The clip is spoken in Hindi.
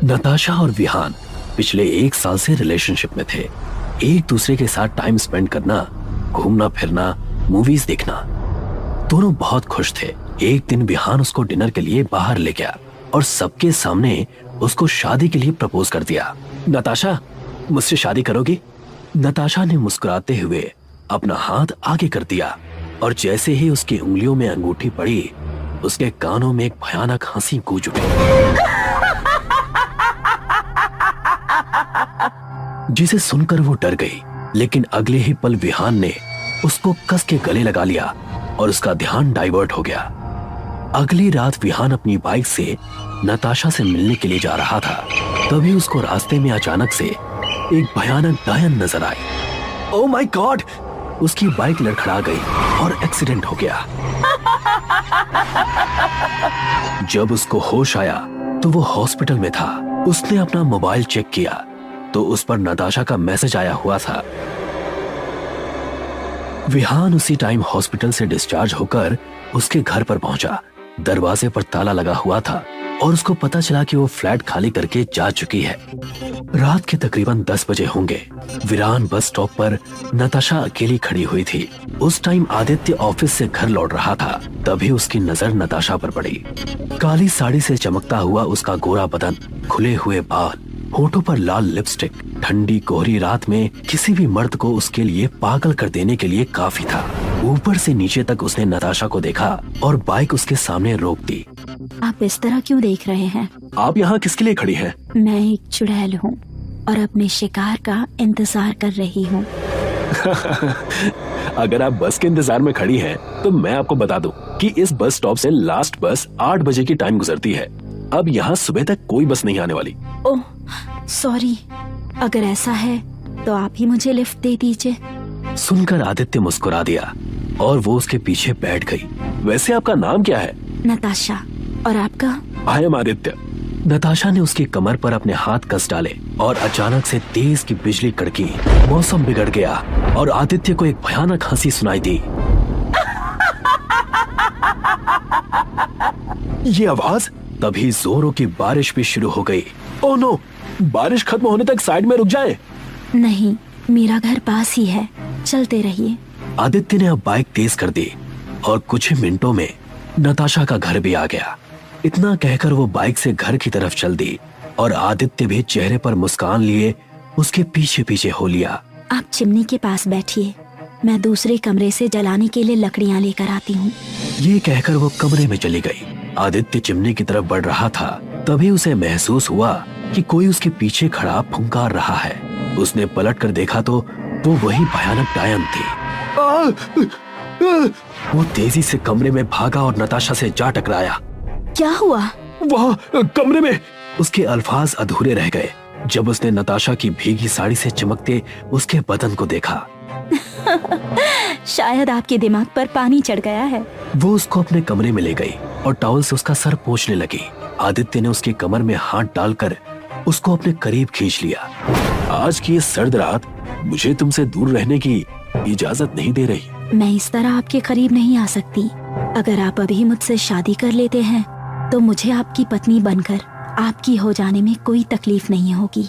नताशा और विहान पिछले 1 साल से रिलेशनशिप में थे। एक दूसरे के साथ टाइम स्पेंड करना, घूमना फिरना, मूवीज देखना, दोनों बहुत खुश थे। एक दिन विहान उसको डिनर के लिए बाहर ले गया और सबके सामने उसको शादी के लिए प्रपोज कर दिया। नताशा, मुझसे शादी करोगी? नताशा ने मुस्कुराते हुए अपना हाथ आगे कर दिया और जैसे ही उसकी उंगलियों में अंगूठी पड़ी, उसके कानों में एक भयानक हंसी गूंज उठी, जिसे सुनकर वो डर गई। लेकिन अगले ही पल विहान ने उसको कस के गले लगा लिया और उसका ध्यान डाइवर्ट हो गया। अगली रात विहान अपनी बाइक से नताशा से मिलने के लिए जा रहा था। तभी उसको रास्ते में अचानक से एक भयानक डायन नजर आई। Oh my god! उसकी बाइक लड़खड़ा गई और एक्सीडेंट हो गया। जब उसको होश आया तो वो हॉस्पिटल में था। उसने अपना मोबाइल चेक किया तो उस पर नताशा का मैसेज आया हुआ था। विहान उसी टाइम हॉस्पिटल से डिस्चार्ज होकर उसके घर पर पहुंचा। दरवाजे पर ताला लगा हुआ था और उसको पता चला कि वो फ्लैट खाली करके जा चुकी है। रात के तकरीबन 10 बजे होंगे। विरान बस स्टॉप पर नताशा अकेली खड़ी हुई थी। उस टाइम आदित्य ऑफिस से घर लौट रहा था। तभी उसकी नजर नताशा पर पड़ी। काली साड़ी से चमकता हुआ उसका गोरा बदन, खुले हुए बाल, होठों पर लाल लिपस्टिक, ठंडी कोहरी रात में किसी भी मर्द को उसके लिए पागल कर देने के लिए काफी था। ऊपर से नीचे तक उसने नताशा को देखा और बाइक उसके सामने रोक दी। आप इस तरह क्यों देख रहे हैं? आप यहाँ किसके लिए खड़ी हैं? मैं एक चुड़ैल हूँ और अपने शिकार का इंतजार कर रही हूँ। अगर आप बस के इंतजार में खड़ी हैं, तो मैं आपको बता दूं कि इस बस स्टॉप से लास्ट बस 8 बजे की टाइम गुजरती है। अब यहाँ सुबह तक कोई बस नहीं आने वाली। ओह सॉरी, अगर ऐसा है तो आप ही मुझे लिफ्ट दे दीजिए। सुनकर आदित्य मुस्कुरा दिया और वो उसके पीछे बैठ गई। वैसे आपका नाम क्या है? नताशा। और आपका? I am Aditya. नताशा ने उसकी कमर पर अपने हाथ कस डाले और अचानक से तेज की बिजली कड़की। मौसम बिगड़ गया और आदित्य को एक भयानक हंसी सुनाई दी। ये आवाज! तभी जोरों की बारिश भी शुरू हो गई। Oh no! बारिश खत्म होने तक साइड में रुक जाए। नहीं, मेरा घर पास ही है, चलते रहिए। आदित्य ने अब बाइक तेज कर दी और कुछ ही मिनटों में नताशा का घर भी आ गया। इतना कहकर वो बाइक से घर की तरफ चल दी और आदित्य भी चेहरे पर मुस्कान लिए उसके पीछे पीछे हो लिया। आप चिमनी के पास बैठिए, मैं दूसरे कमरे से जलाने के लिए लकड़ियाँ लेकर आती हूँ। ये कहकर वो कमरे में चली गई। आदित्य चिमनी की तरफ बढ़ रहा था। तभी उसे महसूस हुआ कि कोई उसके पीछे खड़ा फुंकार रहा है। उसने पलट कर देखा तो वो वही भयानक डायन थी। वो तेजी से कमरे में भागा और नताशा से जा टकराया। क्या हुआ? वहाँ कमरे में! उसके अल्फाज अधूरे रह गए जब उसने नताशा की भीगी साड़ी से चमकते उसके बदन को देखा। शायद आपके दिमाग पर पानी चढ़ गया है। वो उसको अपने कमरे में ले गई और टॉवल से उसका सर पोंछने लगी। आदित्य ने उसकी कमर में हाथ डालकर उसको अपने करीब खींच लिया। आज की ये सर्द रात मुझे तुमसे दूर रहने की इजाजत नहीं दे रही। मैं इस तरह आपके करीब नहीं आ सकती। अगर आप अभी मुझसे शादी कर लेते हैं तो मुझे आपकी पत्नी बनकर आपकी हो जाने में कोई तकलीफ नहीं होगी।